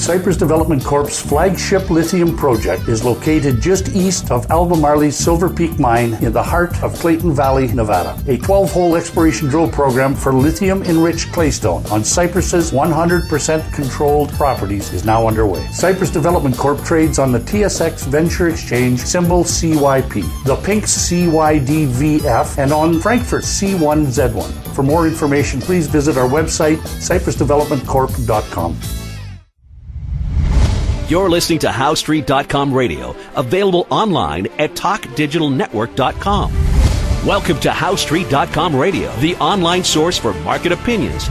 Cypress Development Corp's flagship lithium project is located just east of Albemarle's Silver Peak mine in the heart of Clayton Valley, Nevada. A 12-hole exploration drill program for lithium-enriched claystone on Cypress's 100% controlled properties is now underway. Cypress Development Corp trades on the TSX Venture Exchange, symbol CYP, the Pink CYDVF, and on Frankfurt's C1Z1. For more information, please visit our website, cypressdevelopmentcorp.com. You're listening to HowStreet.com radio, available online at TalkDigitalNetwork.com. Welcome to HowStreet.com radio, the online source for market opinions.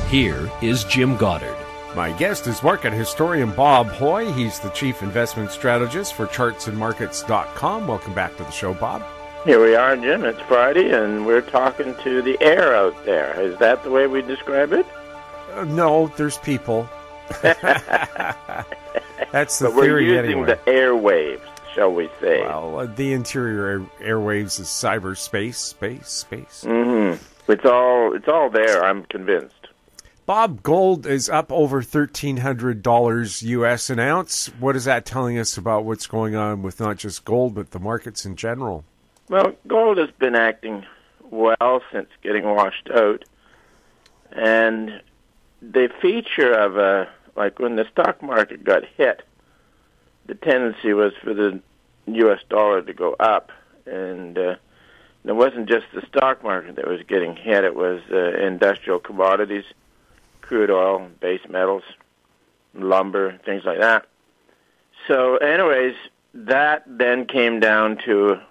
Here is Jim Goddard. My guest is market historian Bob Hoye. He's the chief investment strategist for chartsandmarkets.com. Welcome back to the show, Bob. Here we are, Jim. It's Friday, and we're talking to the air out there. Is that the way we describe it? No, there's people. That's the but we're theory using anyway. The airwaves, shall we say. Well, the interior airwaves is cyberspace, space. Mm-hmm. It's all there, I'm convinced. Bob, gold is up over $1,300 US an ounce. What is that telling us about what's going on with not just gold, but the markets in general? Well, gold has been acting well since getting washed out. And the feature of like when the stock market got hit, the tendency was for the U.S. dollar to go up. And it wasn't just the stock market that was getting hit. It was industrial commodities, crude oil, base metals, lumber, things like that. So anyways, that then came down to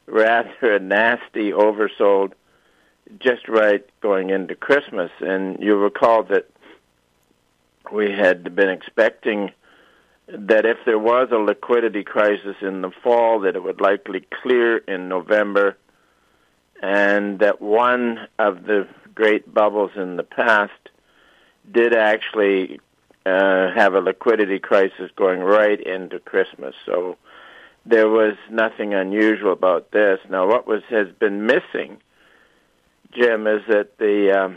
rather a nasty oversold just right going into Christmas. And you recall that we had been expecting that if there was a liquidity crisis in the fall, that it would likely clear in November, and that one of the great bubbles in the past did actually have a liquidity crisis going right into Christmas. So there was nothing unusual about this. Now, what has been missing, Jim, is that the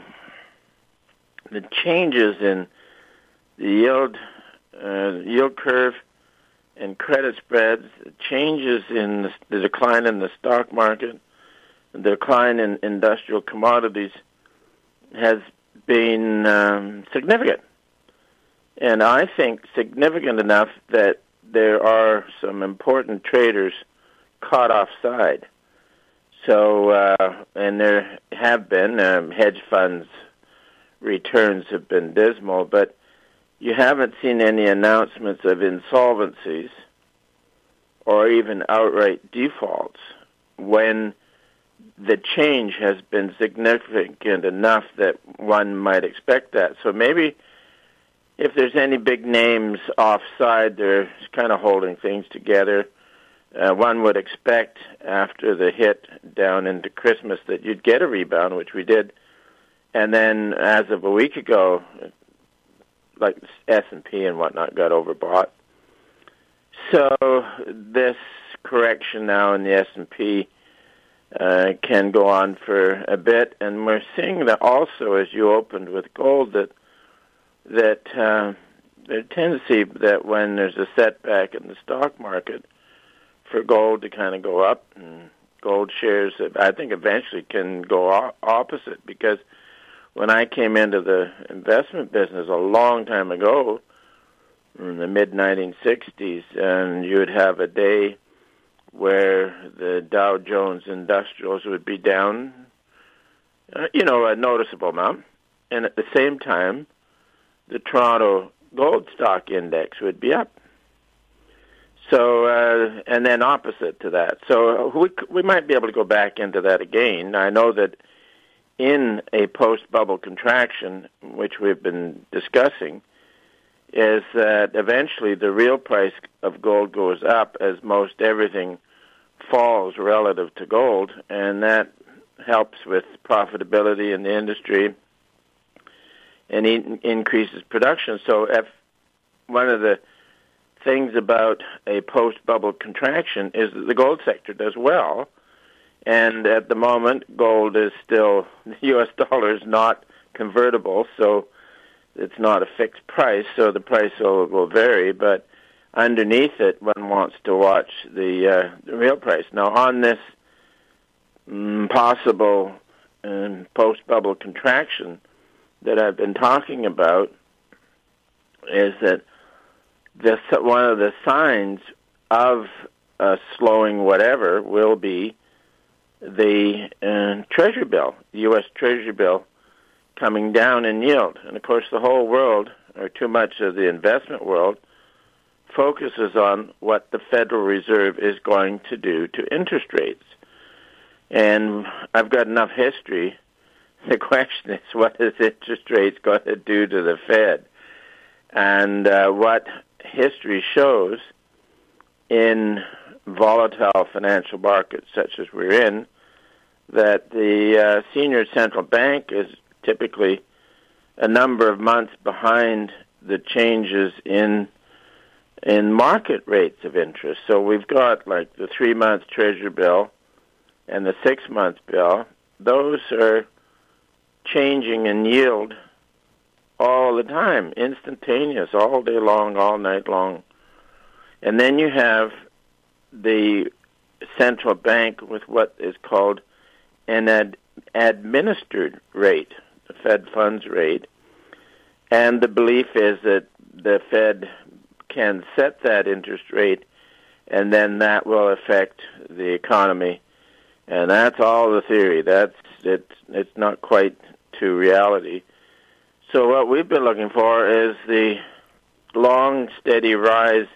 changes in the yield curve and credit spreads, changes in the decline in the stock market, the decline in industrial commodities has been significant. And I think significant enough that there are some important traders caught offside. So, and there have been, hedge funds' returns have been dismal, but you haven't seen any announcements of insolvencies or even outright defaults when the change has been significant enough that one might expect that. So maybe if there's any big names offside, they're kind of holding things together. One would expect after the hit down into Christmas that you'd get a rebound, which we did. And then as of a week ago, like S&P and whatnot got overbought. So this correction now in the S&P can go on for a bit. And we're seeing that also, as you opened with gold, that there's a tendency that when there's a setback in the stock market for gold to kind of go up, and gold shares, I think, eventually can go opposite, because when I came into the investment business a long time ago, in the mid-1960s, and you would have a day where the Dow Jones Industrials would be down, a noticeable amount, and at the same time, the Toronto Gold Stock Index would be up. So, and then opposite to that. So we might be able to go back into that again. I know that in a post-bubble contraction, which we've been discussing, is that eventually the real price of gold goes up as most everything falls relative to gold, and that helps with profitability in the industry and increases production. So if one of the things about a post-bubble contraction is that the gold sector does well, and at the moment, gold is still, the U.S. dollar is not convertible, so it's not a fixed price, so the price will vary, but underneath it, one wants to watch the real price. Now, on this possible post-bubble contraction that I've been talking about, is that one of the signs of a slowing whatever will be the Treasury bill, the U.S. Treasury bill, coming down in yield. And, of course, the whole world, or too much of the investment world, focuses on what the Federal Reserve is going to do to interest rates. And I've got enough history. The question is, what is interest rates going to do to the Fed? And what history shows in volatile financial markets such as we're in, that the senior central bank is typically a number of months behind the changes in market rates of interest. So we've got like the 3-month Treasury bill and the 6-month bill. Those are changing in yield all the time, instantaneous, all day long, all night long. And then you have the central bank with what is called an administered rate, the Fed funds rate. And the belief is that the Fed can set that interest rate, and then that will affect the economy. And that's all the theory. It's not quite to reality. So what we've been looking for is the long, steady rise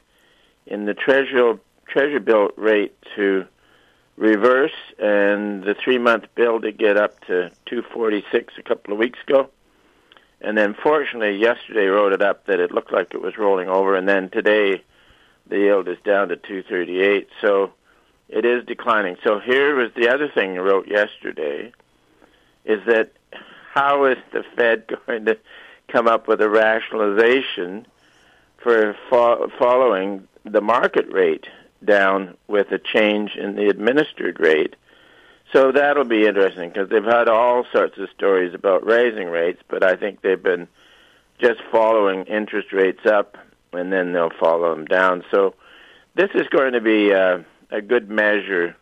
in the Treasury bill rate to reverse, and the 3-month bill to get up to 246 a couple of weeks ago. And then fortunately yesterday wrote it up that it looked like it was rolling over, and then today the yield is down to 238. So it is declining. So here was the other thing you wrote yesterday, is that how is the Fed going to come up with a rationalization for following the market rate down with a change in the administered rate? So that'll be interesting, because they've had all sorts of stories about raising rates, but I think they've been just following interest rates up, and then they'll follow them down. So this is going to be a good measure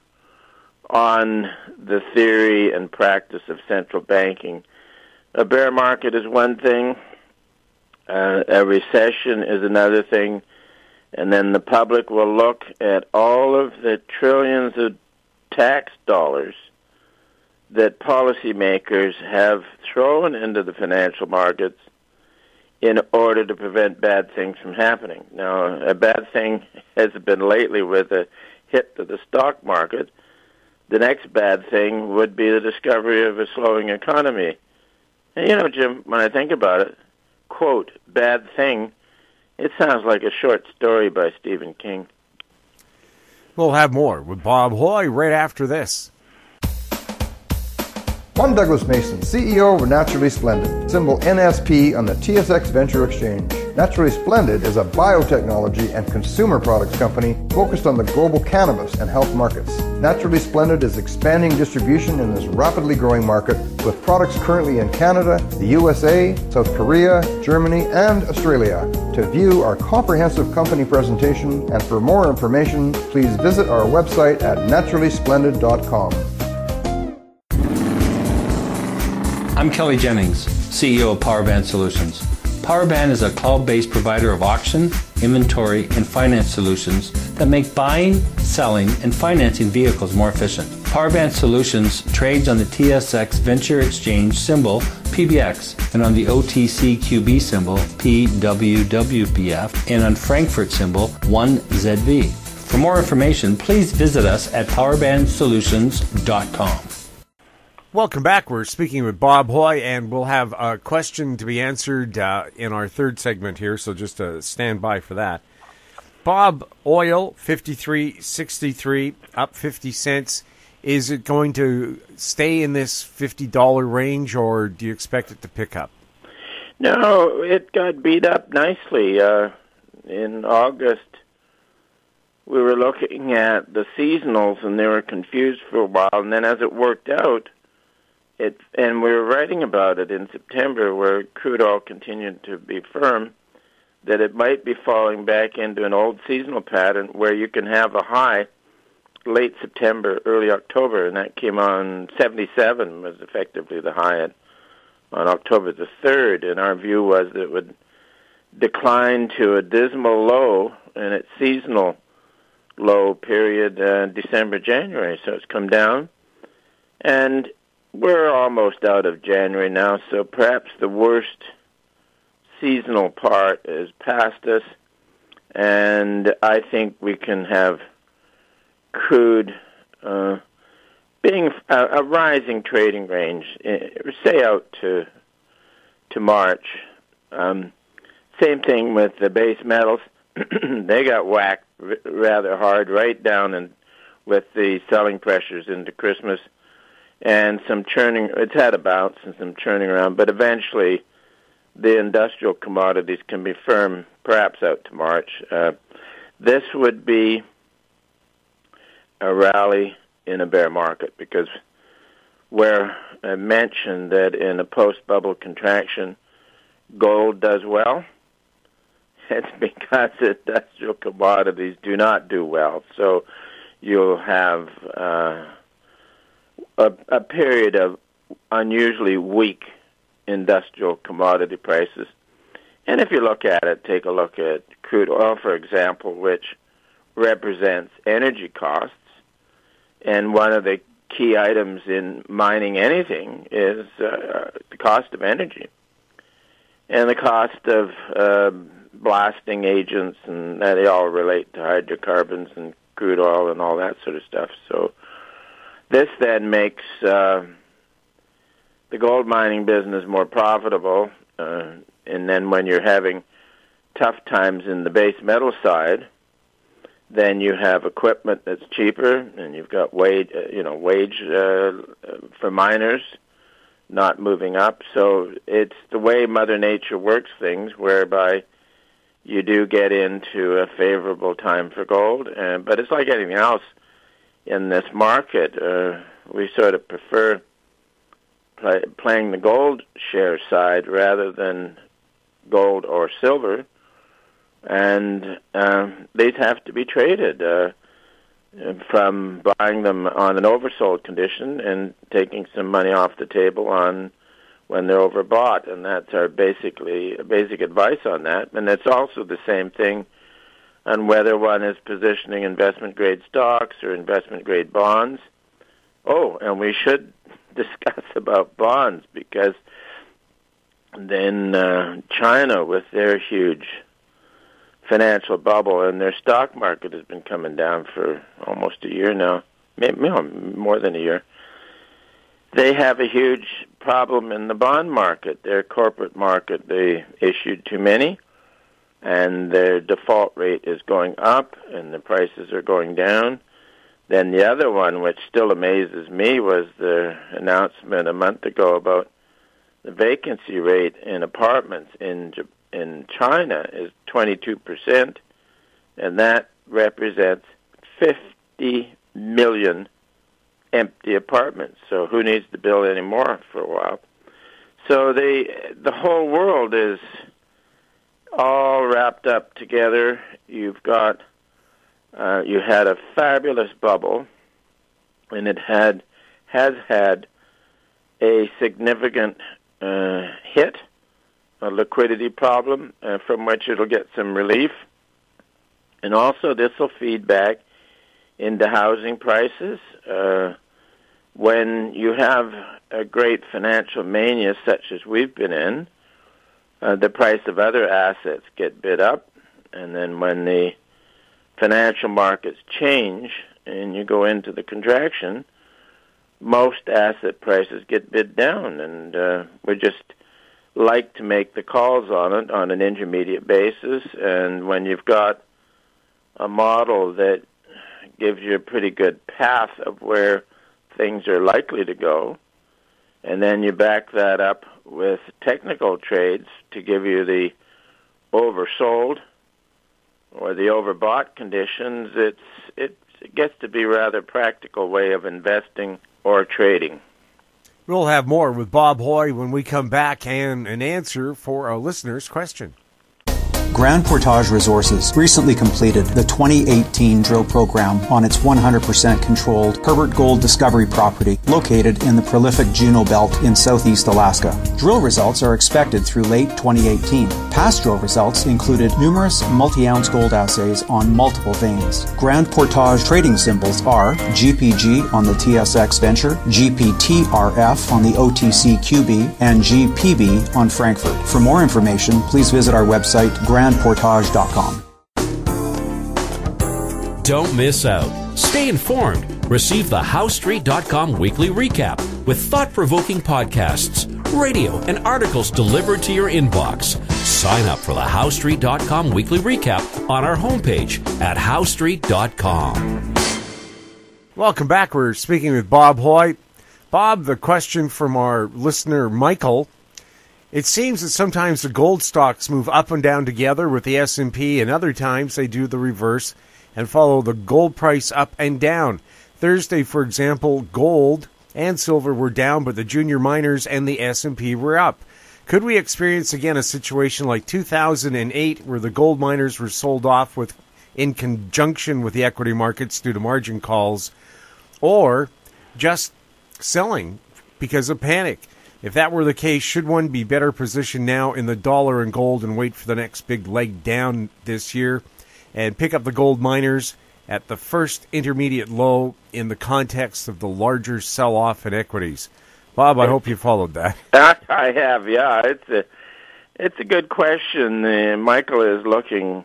on the theory and practice of central banking. A bear market is one thing, a recession is another thing, and then the public will look at all of the trillions of tax dollars that policymakers have thrown into the financial markets in order to prevent bad things from happening. Now, a bad thing has been lately with a hit to the stock market. The next bad thing would be the discovery of a slowing economy. And, Jim, when I think about it, quote, bad thing, it sounds like a short story by Stephen King. We'll have more with Bob Hoye right after this. I'm Douglas Mason, CEO of Naturally Splendid, symbol NSP on the TSX Venture Exchange. Naturally Splendid is a biotechnology and consumer products company focused on the global cannabis and health markets. Naturally Splendid is expanding distribution in this rapidly growing market with products currently in Canada, the USA, South Korea, Germany, and Australia. To view our comprehensive company presentation and for more information, please visit our website at naturallysplendid.com. I'm Kelly Jennings, CEO of Powerband Solutions. Powerband is a cloud-based provider of auction, inventory, and finance solutions that make buying, selling, and financing vehicles more efficient. Powerband Solutions trades on the TSX Venture Exchange symbol PBX and on the OTCQB symbol PWWBF and on Frankfurt symbol 1ZB. For more information, please visit us at powerbandsolutions.com. Welcome back. We're speaking with Bob Hoye, and we'll have a question to be answered in our third segment here, so just stand by for that. Bob, oil, $53.63, up 50 cents. Is it going to stay in this $50 range, or do you expect it to pick up? No, it got beat up nicely. In August, we were looking at the seasonals, and they were confused for a while, and then as it worked out, and we were writing about it in September, where crude oil continued to be firm, that it might be falling back into an old seasonal pattern where you can have a high late September, early October, and that came on 77 was effectively the high on October the 3rd, and our view was that it would decline to a dismal low in its seasonal low period, December, January. So it's come down, and we're almost out of January now, so perhaps the worst seasonal part is past us, and I think we can have crude being a rising trading range, say out to March. Same thing with the base metals. They got whacked rather hard right down and with the selling pressures into Christmas and some churning. It's had a bounce and some churning around, but eventually the industrial commodities can be firm, perhaps out to March. This would be a rally in a bear market, because where I mentioned that in a post-bubble contraction, gold does well, it's because industrial commodities do not do well. So you'll have a period of unusually weak industrial commodity prices. And if you look at it, take a look at crude oil, for example, which represents energy costs. And one of the key items in mining anything is the cost of energy and the cost of blasting agents, and they all relate to hydrocarbons and crude oil and all that sort of stuff. So this then makes the gold mining business more profitable, and then when you're having tough times in the base metal side, then you have equipment that's cheaper, and you've got wage for miners not moving up. So it's the way Mother Nature works things, whereby you do get into a favorable time for gold. But it's like anything else in this market. We sort of prefer playing the gold share side rather than gold or silver. And these have to be traded from buying them on an oversold condition and taking some money off the table on when they're overbought. And that's our basic advice on that. And it's also the same thing on whether one is positioning investment-grade stocks or investment-grade bonds. Oh, and we should discuss about bonds, because then China, with their huge financial bubble, and their stock market has been coming down for almost a year now, maybe more than a year. They have a huge problem in the bond market. Their corporate market, they issued too many, and their default rate is going up, and the prices are going down. Then the other one, which still amazes me, was the announcement a month ago about the vacancy rate in apartments in China is 22%, and that represents 50 million empty apartments. So who needs to build any more for a while? So the whole world is all wrapped up together. You've got you had a fabulous bubble, and it has had a significant hit, a liquidity problem, from which it'll get some relief. And also this will feed back into housing prices. When you have a great financial mania such as we've been in, the price of other assets get bid up, and then when the financial markets change and you go into the contraction, most asset prices get bid down, and we just like to make the calls on it on an intermediate basis. And when you've got a model that gives you a pretty good path of where things are likely to go, and then you back that up with technical trades to give you the oversold or the overbought conditions, it gets to be a rather practical way of investing or trading. We'll have more with Bob Hoye when we come back and an answer for a listener's question. Grand Portage Resources recently completed the 2018 drill program on its 100% controlled Herbert Gold Discovery property located in the prolific Juneau Belt in southeast Alaska. Drill results are expected through late 2018. Past drill results included numerous multi-ounce gold assays on multiple veins. Grand Portage trading symbols are GPG on the TSX Venture, GPTRF on the OTC QB, and GPB on Frankfurt. For more information, please visit our website, grandportage.com. Don't miss out. Stay informed. Receive the HowStreet.com weekly recap with thought-provoking podcasts, radio, and articles delivered to your inbox. Sign up for the HowStreet.com weekly recap on our homepage at HowStreet.com. Welcome back. We're speaking with Bob Hoye. Bob, the question from our listener, Michael. It seems that sometimes the gold stocks move up and down together with the S&P, and other times they do the reverse and follow the gold price up and down. Thursday, for example, gold and silver were down, but the junior miners and the S&P were up. Could we experience again a situation like 2008 where the gold miners were sold off in conjunction with the equity markets due to margin calls, or just selling because of panic? If that were the case, should one be better positioned now in the dollar and gold and wait for the next big leg down this year and pick up the gold miners at the first intermediate low in the context of the larger sell-off in equities? Bob, I hope you followed that. I have, yeah. It's a good question. Michael is looking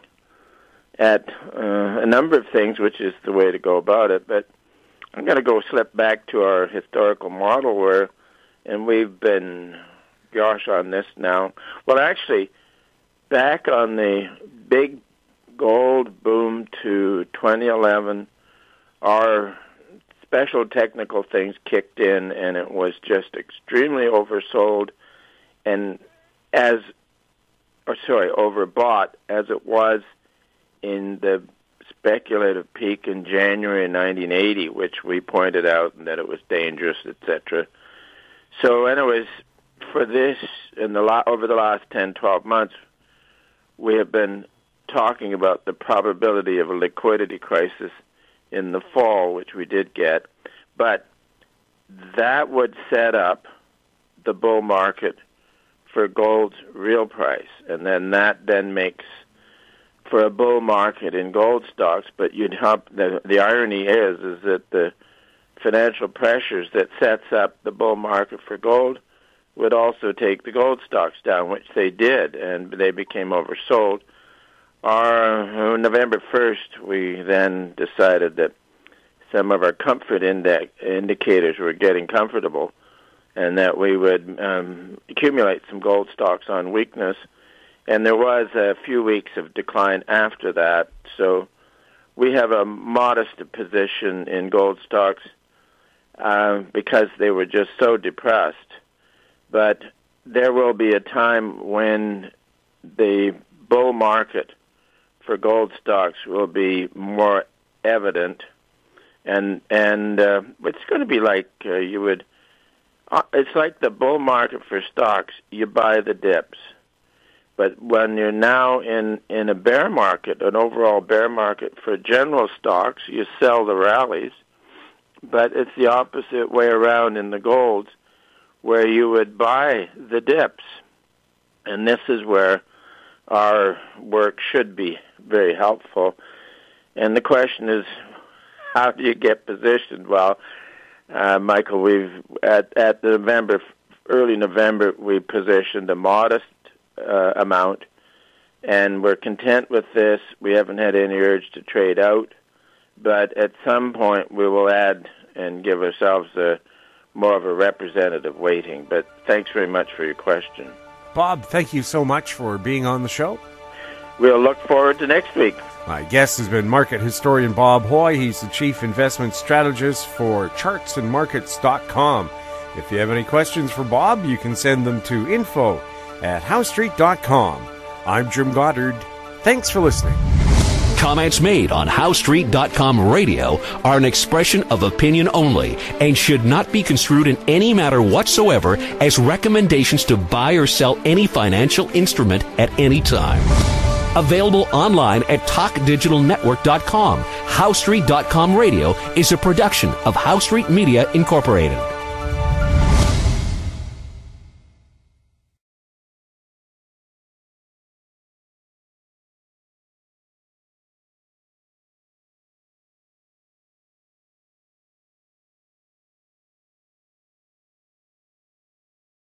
at a number of things, which is the way to go about it. But I'm going to slip back to our historical model and we've been, on this now. Well, actually, back on the big gold boom to 2011, our special technical things kicked in, and it was just extremely oversold and overbought as it was in the speculative peak in January 1980, which we pointed out and that it was dangerous, etc. So anyways, for this, over the last 10, 12 months, we have been talking about the probability of a liquidity crisis in the fall, which we did get. But that would set up the bull market for gold's real price. And then that makes for a bull market in gold stocks. But the irony is that the financial pressures that sets up the bull market for gold would also take the gold stocks down, which they did, and they became oversold. November 1st, we then decided that some of our comfort indicators were getting comfortable and that we would accumulate some gold stocks on weakness. And there was a few weeks of decline after that. So we have a modest position in gold stocks because they were just so depressed. But there will be a time when the bull market for gold stocks will be more evident, and it's going to be like it's like the bull market for stocks. You buy the dips, but when you're now in a bear market, an overall bear market for general stocks, you sell the rallies. But it's the opposite way around in the golds, where you would buy the dips, and this is where our work should be very helpful. And the question is, how do you get positioned? Well, Michael, we've at early November, we positioned a modest amount, and we're content with this. We haven't had any urge to trade out, but at some point we will add and give ourselves more of a representative weighting. But thanks very much for your question. Bob, thank you so much for being on the show. We'll look forward to next week. My guest has been market historian Bob Hoye. He's the chief investment strategist for chartsandmarkets.com. If you have any questions for Bob, you can send them to info@howstreet.com. I'm Jim Goddard. Thanks for listening. Comments made on HowStreet.com radio are an expression of opinion only and should not be construed in any matter whatsoever as recommendations to buy or sell any financial instrument at any time. Available online at TalkDigitalNetwork.com. HowStreet.com radio is a production of HowStreet Media Incorporated.